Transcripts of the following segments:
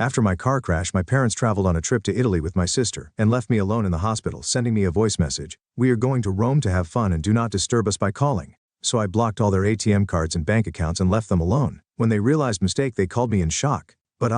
After my car crash, my parents traveled on a trip to Italy with my sister and left me alone in the hospital, sending me a voice message. "We are going to Rome to have fun and do not disturb us by calling." So I blocked all their ATM cards and bank accounts and left them alone. When they realized mistake, they called me in shock. But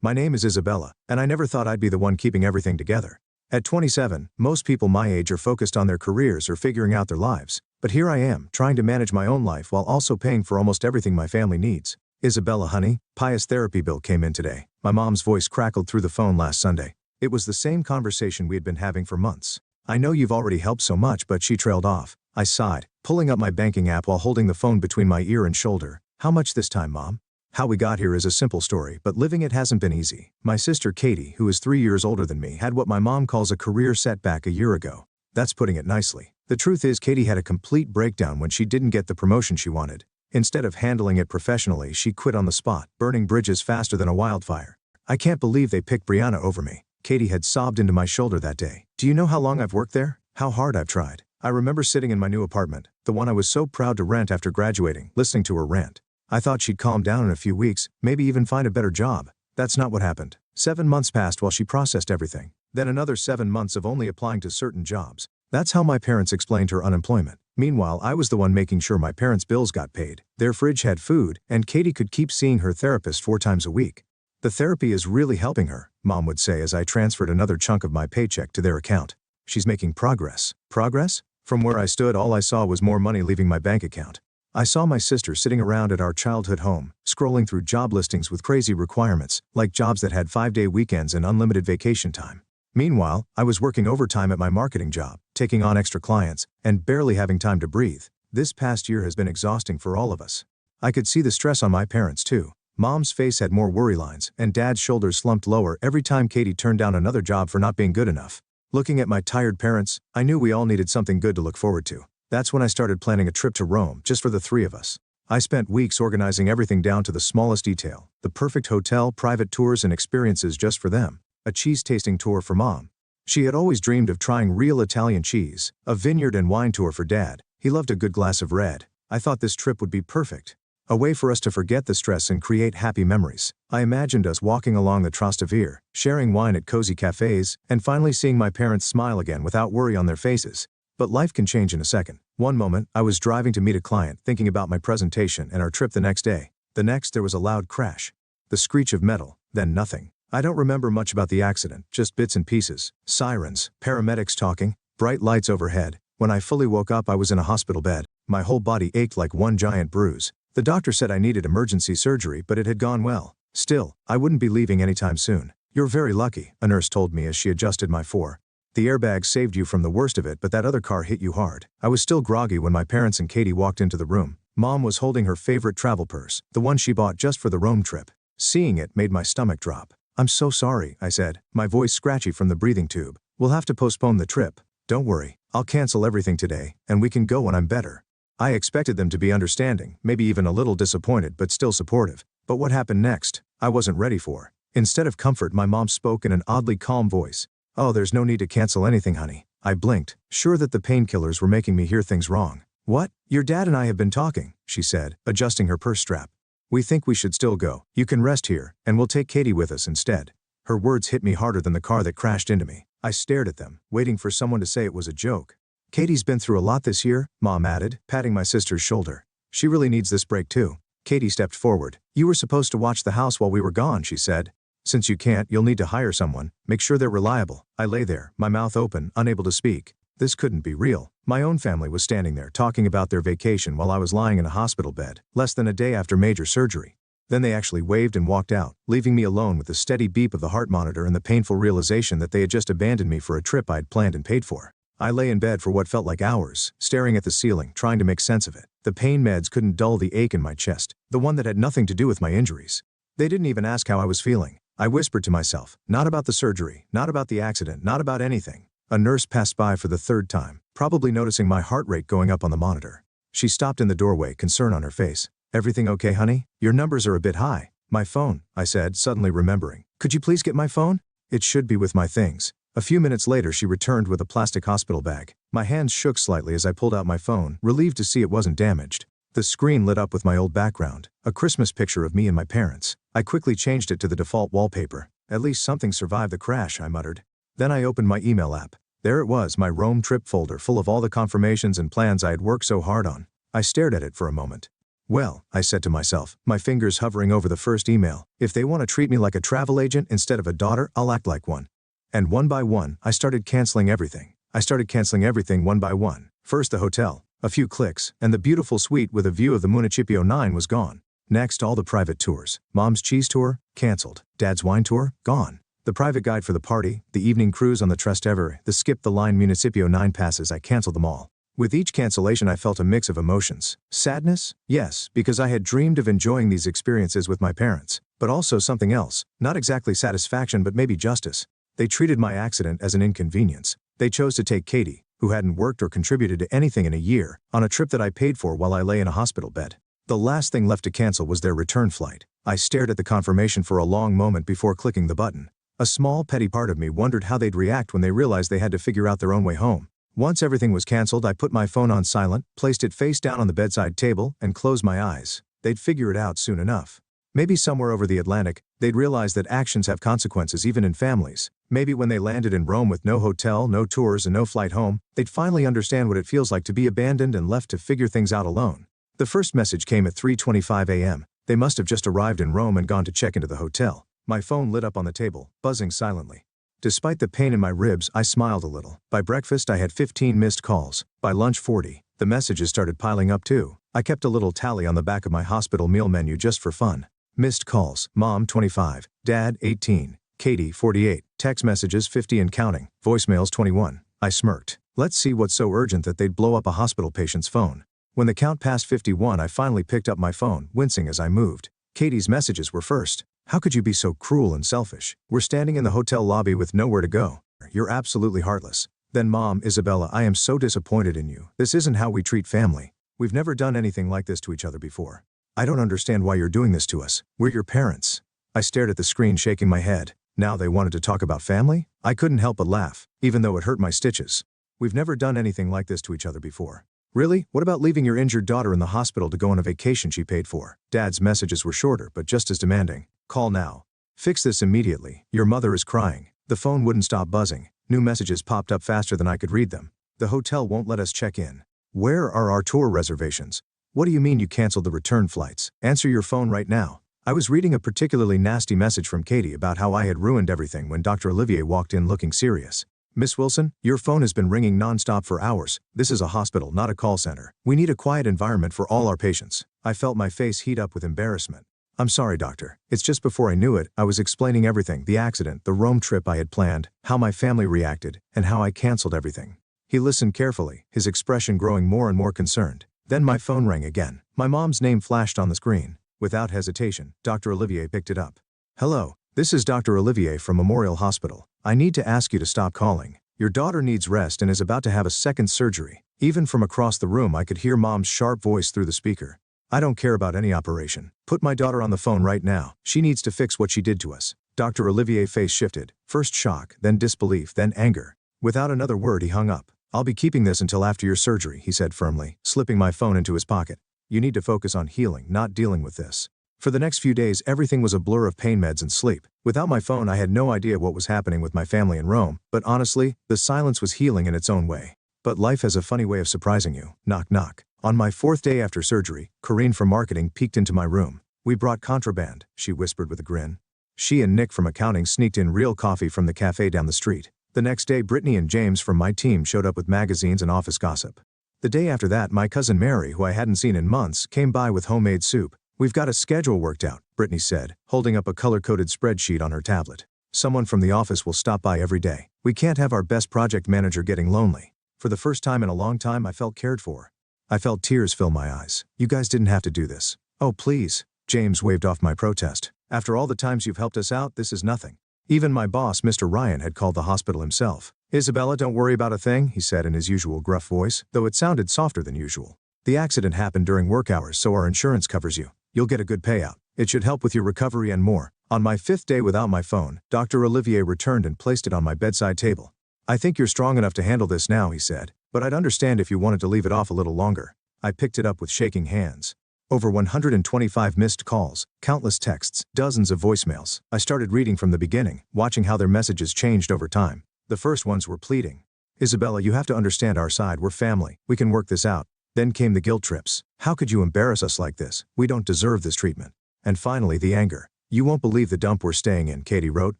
my name is Isabella, and I never thought I'd be the one keeping everything together. At 27, most people my age are focused on their careers or figuring out their lives. But here I am, trying to manage my own life while also paying for almost everything my family needs. "Isabella, honey, Pius' therapy bill came in today." My mom's voice crackled through the phone last Sunday. It was the same conversation we had been having for months. "I know you've already helped so much," but she trailed off. I sighed, pulling up my banking app while holding the phone between my ear and shoulder. "How much this time, Mom?" How we got here is a simple story, but living it hasn't been easy. My sister Katie, who is 3 years older than me, had what my mom calls a career setback a year ago. That's putting it nicely. The truth is, Katie had a complete breakdown when she didn't get the promotion she wanted. Instead of handling it professionally, she quit on the spot, burning bridges faster than a wildfire. "I can't believe they picked Brianna over me," Katie had sobbed into my shoulder that day. "Do you know how long I've worked there? How hard I've tried?" I remember sitting in my new apartment, the one I was so proud to rent after graduating, listening to her rant. I thought she'd calm down in a few weeks, maybe even find a better job. That's not what happened. 7 months passed while she processed everything. Then another 7 months of only applying to certain jobs. That's how my parents explained her unemployment. Meanwhile, I was the one making sure my parents' bills got paid, their fridge had food, and Katie could keep seeing her therapist 4 times a week. "The therapy is really helping her," Mom would say as I transferred another chunk of my paycheck to their account. "She's making progress." Progress? From where I stood, all I saw was more money leaving my bank account. I saw my sister sitting around at our childhood home, scrolling through job listings with crazy requirements, like jobs that had 5-day weekends and unlimited vacation time. Meanwhile, I was working overtime at my marketing job, taking on extra clients, and barely having time to breathe. This past year has been exhausting for all of us. I could see the stress on my parents too. Mom's face had more worry lines, and Dad's shoulders slumped lower every time Katie turned down another job for not being good enough. Looking at my tired parents, I knew we all needed something good to look forward to. That's when I started planning a trip to Rome, just for the 3 of us. I spent weeks organizing everything down to the smallest detail, the perfect hotel, private tours and experiences just for them. A cheese tasting tour for Mom. She had always dreamed of trying real Italian cheese. A vineyard and wine tour for Dad. He loved a good glass of red. I thought this trip would be perfect. A way for us to forget the stress and create happy memories. I imagined us walking along the Trastevere, sharing wine at cozy cafes, and finally seeing my parents smile again without worry on their faces. But life can change in a second. One moment, I was driving to meet a client, thinking about my presentation and our trip the next day. The next, there was a loud crash. The screech of metal, then nothing. I don't remember much about the accident, just bits and pieces. Sirens, paramedics talking, bright lights overhead. When I fully woke up, I was in a hospital bed. My whole body ached like one giant bruise. The doctor said I needed emergency surgery, but it had gone well. Still, I wouldn't be leaving anytime soon. "You're very lucky," a nurse told me as she adjusted my four. "The airbag saved you from the worst of it, but that other car hit you hard." I was still groggy when my parents and Katie walked into the room. Mom was holding her favorite travel purse, the one she bought just for the Rome trip. Seeing it made my stomach drop. "I'm so sorry," I said, my voice scratchy from the breathing tube. "We'll have to postpone the trip." "Don't worry, I'll cancel everything today, and we can go when I'm better." I expected them to be understanding, maybe even a little disappointed, but still supportive. But what happened next, I wasn't ready for. Instead of comfort, my mom spoke in an oddly calm voice. "Oh, there's no need to cancel anything, honey." I blinked, sure that the painkillers were making me hear things wrong. "What? Your dad and I have been talking," she said, adjusting her purse strap. "We think we should still go. You can rest here, and we'll take Katie with us instead." Her words hit me harder than the car that crashed into me. I stared at them, waiting for someone to say it was a joke. "Katie's been through a lot this year," Mom added, patting my sister's shoulder. "She really needs this break too." Katie stepped forward. "You were supposed to watch the house while we were gone," she said. "Since you can't, you'll need to hire someone. Make sure they're reliable." I lay there, my mouth open, unable to speak. This couldn't be real. My own family was standing there talking about their vacation while I was lying in a hospital bed, less than a day after major surgery. Then they actually waved and walked out, leaving me alone with the steady beep of the heart monitor and the painful realization that they had just abandoned me for a trip I'd planned and paid for. I lay in bed for what felt like hours, staring at the ceiling, trying to make sense of it. The pain meds couldn't dull the ache in my chest, the one that had nothing to do with my injuries. They didn't even ask how I was feeling. I whispered to myself, not about the surgery, not about the accident, not about anything. A nurse passed by for the 3rd time, probably noticing my heart rate going up on the monitor. She stopped in the doorway, concern on her face. "Everything okay, honey? Your numbers are a bit high." "My phone," I said, suddenly remembering. "Could you please get my phone?" "It should be with my things." A few minutes later, she returned with a plastic hospital bag. My hands shook slightly as I pulled out my phone, relieved to see it wasn't damaged. The screen lit up with my old background, a Christmas picture of me and my parents. I quickly changed it to the default wallpaper. At least something survived the crash, I muttered. Then I opened my email app. There it was, my Rome trip folder full of all the confirmations and plans I had worked so hard on. I stared at it for a moment. Well, I said to myself, my fingers hovering over the first email, if they want to treat me like a travel agent instead of a daughter, I'll act like one. And one by one, I started canceling everything. One by one. First the hotel, a few clicks, and the beautiful suite with a view of the Municipio 9 was gone. Next, all the private tours. Mom's cheese tour, cancelled. Dad's wine tour, gone. The private guide for the party, the evening cruise on the Trastevere, the skip the line Municipio 9 passes, I canceled them all. With each cancellation I felt a mix of emotions. Sadness? Yes, because I had dreamed of enjoying these experiences with my parents. But also something else, not exactly satisfaction but maybe justice. They treated my accident as an inconvenience. They chose to take Katie, who hadn't worked or contributed to anything in a year, on a trip that I paid for while I lay in a hospital bed. The last thing left to cancel was their return flight. I stared at the confirmation for a long moment before clicking the button. A small petty part of me wondered how they'd react when they realized they had to figure out their own way home. Once everything was canceled, I put my phone on silent, placed it face down on the bedside table, and closed my eyes. They'd figure it out soon enough. Maybe somewhere over the Atlantic, they'd realize that actions have consequences even in families. Maybe when they landed in Rome with no hotel, no tours, and no flight home, they'd finally understand what it feels like to be abandoned and left to figure things out alone. The first message came at 3:25 a.m. They must have just arrived in Rome and gone to check into the hotel. My phone lit up on the table, buzzing silently. Despite the pain in my ribs, I smiled a little. By breakfast, I had 15 missed calls. By lunch, 40. The messages started piling up too. I kept a little tally on the back of my hospital meal menu just for fun. Missed calls, Mom 25, Dad 18, Katie 48, text messages 50 and counting, voicemails 21. I smirked. Let's see what's so urgent that they'd blow up a hospital patient's phone. When the count passed 51, I finally picked up my phone, wincing as I moved. Katie's messages were first. How could you be so cruel and selfish? We're standing in the hotel lobby with nowhere to go. You're absolutely heartless. Then Mom, Isabella, I am so disappointed in you. This isn't how we treat family. We've never done anything like this to each other before. I don't understand why you're doing this to us. We're your parents. I stared at the screen, shaking my head. Now they wanted to talk about family? I couldn't help but laugh, even though it hurt my stitches. We've never done anything like this to each other before. Really? What about leaving your injured daughter in the hospital to go on a vacation she paid for? Dad's messages were shorter but just as demanding. Call now. Fix this immediately. Your mother is crying. The phone wouldn't stop buzzing. New messages popped up faster than I could read them. The hotel won't let us check in. Where are our tour reservations? What do you mean you canceled the return flights? Answer your phone right now. I was reading a particularly nasty message from Katie about how I had ruined everything when Dr. Olivier walked in looking serious. Miss Wilson, your phone has been ringing nonstop for hours. This is a hospital, not a call center. We need a quiet environment for all our patients. I felt my face heat up with embarrassment. I'm sorry, doctor. It's just before I knew it, I was explaining everything, the accident, the Rome trip I had planned, how my family reacted, and how I canceled everything. He listened carefully, his expression growing more and more concerned. Then my phone rang again. My mom's name flashed on the screen. Without hesitation, Dr. Olivier picked it up. Hello, this is Dr. Olivier from Memorial Hospital. I need to ask you to stop calling. Your daughter needs rest and is about to have a second surgery. Even from across the room I could hear Mom's sharp voice through the speaker. I don't care about any operation. Put my daughter on the phone right now. She needs to fix what she did to us. Dr. Olivier's face shifted. First shock, then disbelief, then anger. Without another word he hung up. I'll be keeping this until after your surgery, he said firmly, slipping my phone into his pocket. You need to focus on healing, not dealing with this. For the next few days everything was a blur of pain meds and sleep. Without my phone I had no idea what was happening with my family in Rome, but honestly, the silence was healing in its own way. But life has a funny way of surprising you. Knock knock. On my 4th day after surgery, Corinne from marketing peeked into my room. We brought contraband, she whispered with a grin. She and Nick from accounting sneaked in real coffee from the cafe down the street. The next day Brittany and James from my team showed up with magazines and office gossip. The day after that my cousin Mary, who I hadn't seen in months, came by with homemade soup. We've got a schedule worked out, Brittany said, holding up a color-coded spreadsheet on her tablet. Someone from the office will stop by every day. We can't have our best project manager getting lonely. For the first time in a long time I felt cared for. I felt tears fill my eyes. You guys didn't have to do this. Oh please. James waved off my protest. After all the times you've helped us out, this is nothing. Even my boss, Mr. Ryan, had called the hospital himself. Isabella, don't worry about a thing, he said in his usual gruff voice, though it sounded softer than usual. The accident happened during work hours, so our insurance covers you. You'll get a good payout. It should help with your recovery and more. On my 5th day without my phone, Dr. Olivier returned and placed it on my bedside table. I think you're strong enough to handle this now, he said, but I'd understand if you wanted to leave it off a little longer. I picked it up with shaking hands. Over 125 missed calls, countless texts, dozens of voicemails. I started reading from the beginning, watching how their messages changed over time. The first ones were pleading. "Isabella, you have to understand our side, we're family, we can work this out." Then came the guilt trips. "How could you embarrass us like this? We don't deserve this treatment." And finally the anger. "You won't believe the dump we're staying in," Katie wrote.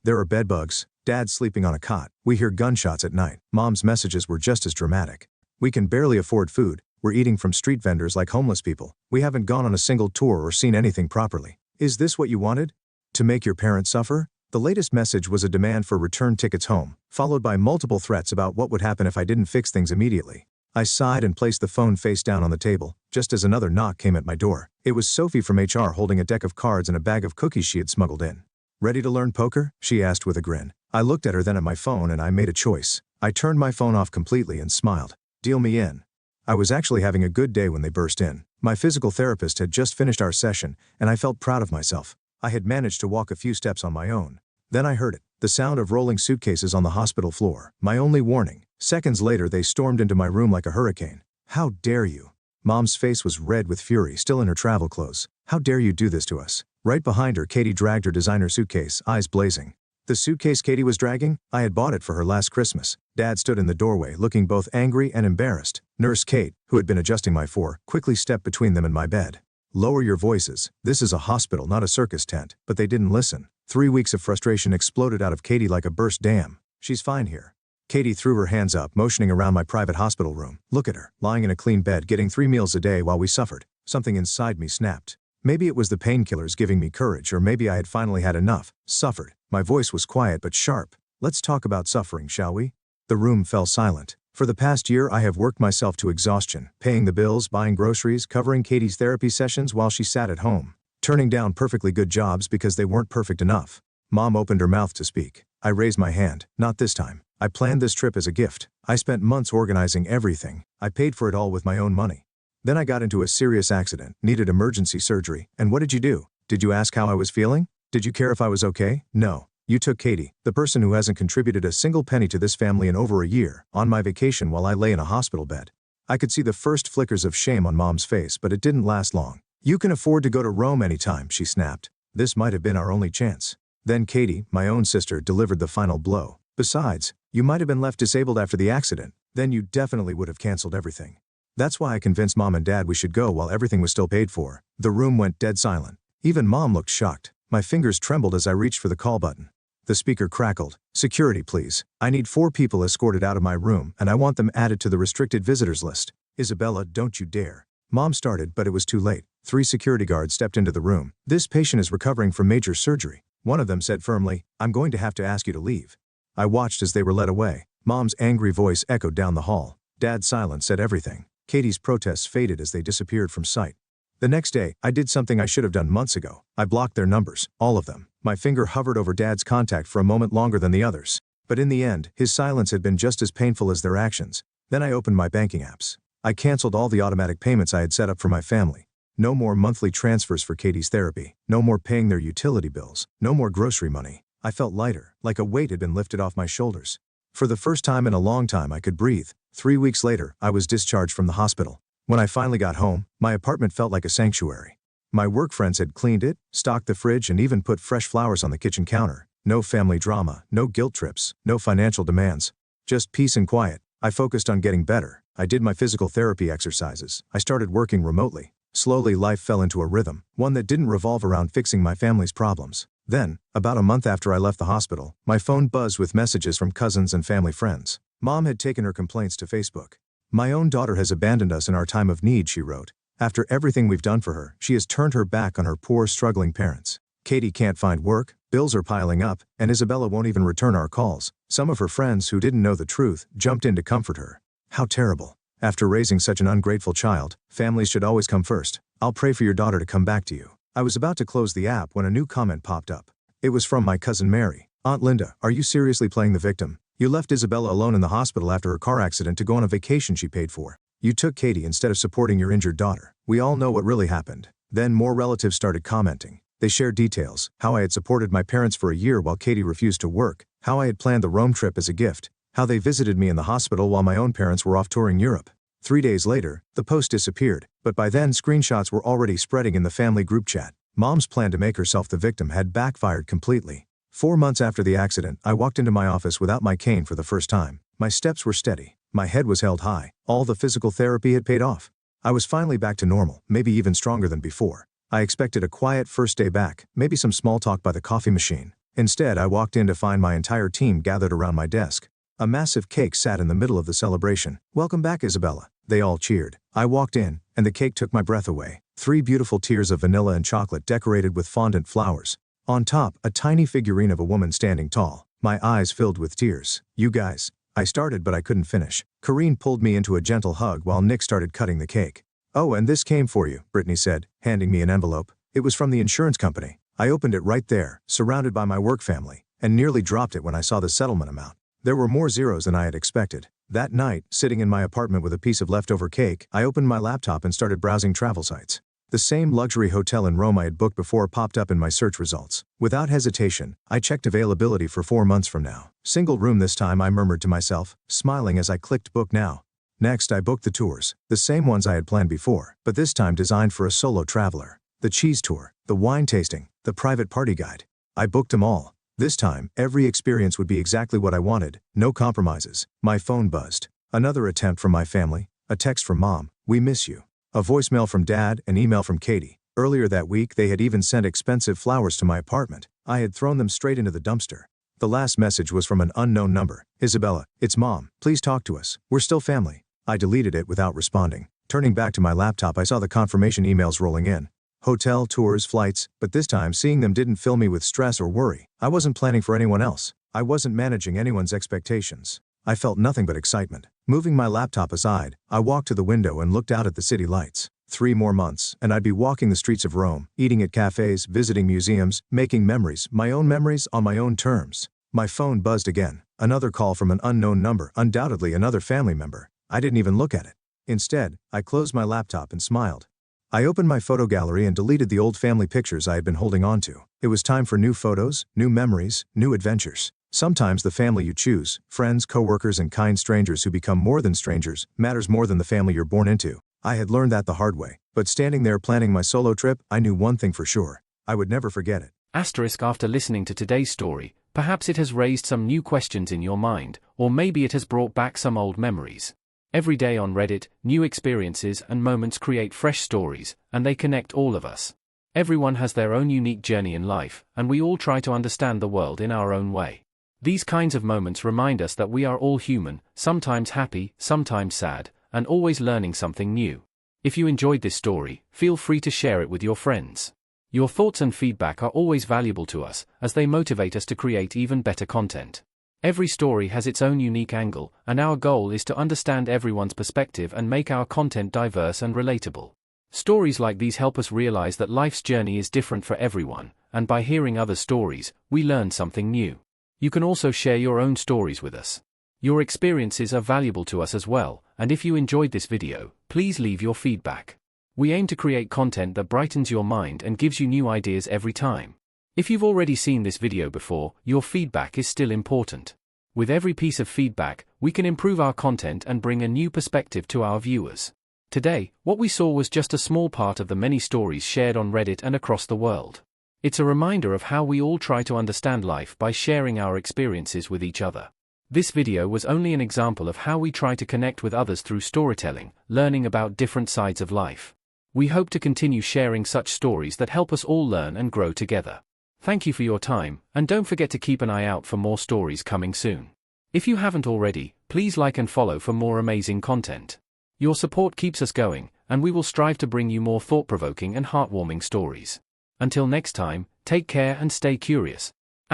"There are bedbugs. Dad's sleeping on a cot. We hear gunshots at night." Mom's messages were just as dramatic. "We can barely afford food. We're eating from street vendors like homeless people. We haven't gone on a single tour or seen anything properly. Is this what you wanted? To make your parents suffer?" The latest message was a demand for return tickets home, followed by multiple threats about what would happen if I didn't fix things immediately. I sighed and placed the phone face down on the table, just as another knock came at my door. It was Sophie from HR holding a deck of cards and a bag of cookies she had smuggled in. "Ready to learn poker?" she asked with a grin. I looked at her, then at my phone, and I made a choice. I turned my phone off completely and smiled. "Deal me in." I was actually having a good day when they burst in. My physical therapist had just finished our session, and I felt proud of myself. I had managed to walk a few steps on my own. Then I heard it, the sound of rolling suitcases on the hospital floor. My only warning. Seconds later they stormed into my room like a hurricane. "How dare you?" Mom's face was red with fury, still in her travel clothes. "How dare you do this to us?" Right behind her, Katie dragged her designer suitcase, eyes blazing. The suitcase Katie was dragging? I had bought it for her last Christmas. Dad stood in the doorway, looking both angry and embarrassed. Nurse Kate, who had been adjusting my four, quickly stepped between them and my bed. "Lower your voices. This is a hospital, not a circus tent." But they didn't listen. 3 weeks of frustration exploded out of Katie like a burst dam. "She's fine here." Katie threw her hands up, motioning around my private hospital room. Look at her, lying in a clean bed, getting 3 meals a day while we suffered. Something inside me snapped. Maybe it was the painkillers giving me courage, or maybe I had finally had enough. Suffered. My voice was quiet but sharp. "Let's talk about suffering, shall we?" The room fell silent. For the past year I have worked myself to exhaustion, paying the bills, buying groceries, covering Katie's therapy sessions while she sat at home, turning down perfectly good jobs because they weren't perfect enough. Mom opened her mouth to speak. I raised my hand. "Not this time. I planned this trip as a gift. I spent months organizing everything. I paid for it all with my own money. Then I got into a serious accident, needed emergency surgery, and what did you do? Did you ask how I was feeling? Did you care if I was okay? No. You took Katie, the person who hasn't contributed a single penny to this family in over a year, on my vacation while I lay in a hospital bed." I could see the first flickers of shame on Mom's face, but it didn't last long. "You can afford to go to Rome anytime," she snapped. This might have been our only chance. Then Katie, my own sister, delivered the final blow. "Besides, you might have been left disabled after the accident. Then you definitely would have canceled everything." That's why I convinced Mom and Dad we should go while everything was still paid for. The room went dead silent. Even Mom looked shocked. My fingers trembled as I reached for the call button. The speaker crackled. "Security, please. I need 4 people escorted out of my room, and I want them added to the restricted visitors list." "Isabella, don't you dare." Mom started, but it was too late. 3 security guards stepped into the room. "This patient is recovering from major surgery." One of them said firmly, "I'm going to have to ask you to leave." I watched as they were led away. Mom's angry voice echoed down the hall. Dad's silence said everything. Katie's protests faded as they disappeared from sight. The next day, I did something I should have done months ago. I blocked their numbers, all of them. My finger hovered over Dad's contact for a moment longer than the others. But in the end, his silence had been just as painful as their actions. Then I opened my banking apps. I canceled all the automatic payments I had set up for my family. No more monthly transfers for Katie's therapy. No more paying their utility bills. No more grocery money. I felt lighter, like a weight had been lifted off my shoulders. For the first time in a long time I could breathe. 3 weeks later, I was discharged from the hospital. When I finally got home, my apartment felt like a sanctuary. My work friends had cleaned it, stocked the fridge, and even put fresh flowers on the kitchen counter. No family drama, no guilt trips, no financial demands. Just peace and quiet. I focused on getting better. I did my physical therapy exercises. I started working remotely. Slowly life fell into a rhythm, one that didn't revolve around fixing my family's problems. Then, about a month after I left the hospital, my phone buzzed with messages from cousins and family friends. Mom had taken her complaints to Facebook. "My own daughter has abandoned us in our time of need," she wrote. "After everything we've done for her, she has turned her back on her poor, struggling parents. Katie can't find work, bills are piling up, and Isabella won't even return our calls." Some of her friends who didn't know the truth jumped in to comfort her. How terrible. After raising such an ungrateful child, families should always come first. "I'll pray for your daughter to come back to you." I was about to close the app when a new comment popped up. It was from my cousin Mary. "Aunt Linda, are you seriously playing the victim? You left Isabella alone in the hospital after her car accident to go on a vacation she paid for. You took Katie instead of supporting your injured daughter. We all know what really happened." Then more relatives started commenting. They shared details, how I had supported my parents for a year while Katie refused to work, how I had planned the Rome trip as a gift, how they visited me in the hospital while my own parents were off touring Europe. 3 days later, the post disappeared, but by then screenshots were already spreading in the family group chat. Mom's plan to make herself the victim had backfired completely. 4 months after the accident, I walked into my office without my cane for the first time. My steps were steady. My head was held high. All the physical therapy had paid off. I was finally back to normal, maybe even stronger than before. I expected a quiet first day back, maybe some small talk by the coffee machine. Instead, I walked in to find my entire team gathered around my desk. A massive cake sat in the middle of the celebration. "Welcome back, Isabella." They all cheered. I walked in, and the cake took my breath away. 3 beautiful tiers of vanilla and chocolate decorated with fondant flowers. On top, a tiny figurine of a woman standing tall. My eyes filled with tears. "You guys." I started, but I couldn't finish. Corrine pulled me into a gentle hug while Nick started cutting the cake. "Oh, and this came for you," Brittany said, handing me an envelope. It was from the insurance company. I opened it right there, surrounded by my work family, and nearly dropped it when I saw the settlement amount. There were more zeros than I had expected. That night, sitting in my apartment with a piece of leftover cake, I opened my laptop and started browsing travel sites. The same luxury hotel in Rome I had booked before popped up in my search results. Without hesitation, I checked availability for 4 months from now. "Single room this time," I murmured to myself, smiling as I clicked book now. Next, I booked the tours, the same ones I had planned before, but this time designed for a solo traveler. The cheese tour, the wine tasting, the private party guide. I booked them all. This time, every experience would be exactly what I wanted, no compromises. My phone buzzed. Another attempt from my family, a text from Mom, "We miss you." A voicemail from Dad, an email from Katie. Earlier that week, they had even sent expensive flowers to my apartment. I had thrown them straight into the dumpster. The last message was from an unknown number. "Isabella, it's Mom. Please talk to us. We're still family." I deleted it without responding. Turning back to my laptop, I saw the confirmation emails rolling in. Hotel, tours, flights, but this time seeing them didn't fill me with stress or worry. I wasn't planning for anyone else. I wasn't managing anyone's expectations. I felt nothing but excitement. Moving my laptop aside, I walked to the window and looked out at the city lights. 3 more months, and I'd be walking the streets of Rome, eating at cafes, visiting museums, making memories, my own memories on my own terms. My phone buzzed again. Another call from an unknown number, undoubtedly another family member. I didn't even look at it. Instead, I closed my laptop and smiled. I opened my photo gallery and deleted the old family pictures I had been holding on to. It was time for new photos, new memories, new adventures. Sometimes the family you choose, friends, coworkers, and kind strangers who become more than strangers, matters more than the family you're born into. I had learned that the hard way, but standing there planning my solo trip, I knew one thing for sure. I would never forget it. After listening to today's story, perhaps it has raised some new questions in your mind, or maybe it has brought back some old memories. Every day on Reddit, new experiences and moments create fresh stories, and they connect all of us. Everyone has their own unique journey in life, and we all try to understand the world in our own way. These kinds of moments remind us that we are all human, sometimes happy, sometimes sad, and always learning something new. If you enjoyed this story, feel free to share it with your friends. Your thoughts and feedback are always valuable to us, as they motivate us to create even better content. Every story has its own unique angle, and our goal is to understand everyone's perspective and make our content diverse and relatable. Stories like these help us realize that life's journey is different for everyone, and by hearing other stories, we learn something new. You can also share your own stories with us. Your experiences are valuable to us as well, and if you enjoyed this video, please leave your feedback. We aim to create content that brightens your mind and gives you new ideas every time. If you've already seen this video before, your feedback is still important. With every piece of feedback, we can improve our content and bring a new perspective to our viewers. Today, what we saw was just a small part of the many stories shared on Reddit and across the world. It's a reminder of how we all try to understand life by sharing our experiences with each other. This video was only an example of how we try to connect with others through storytelling, learning about different sides of life. We hope to continue sharing such stories that help us all learn and grow together. Thank you for your time, and don't forget to keep an eye out for more stories coming soon. If you haven't already, please like and follow for more amazing content. Your support keeps us going, and we will strive to bring you more thought-provoking and heartwarming stories. Until next time, take care and stay curious. **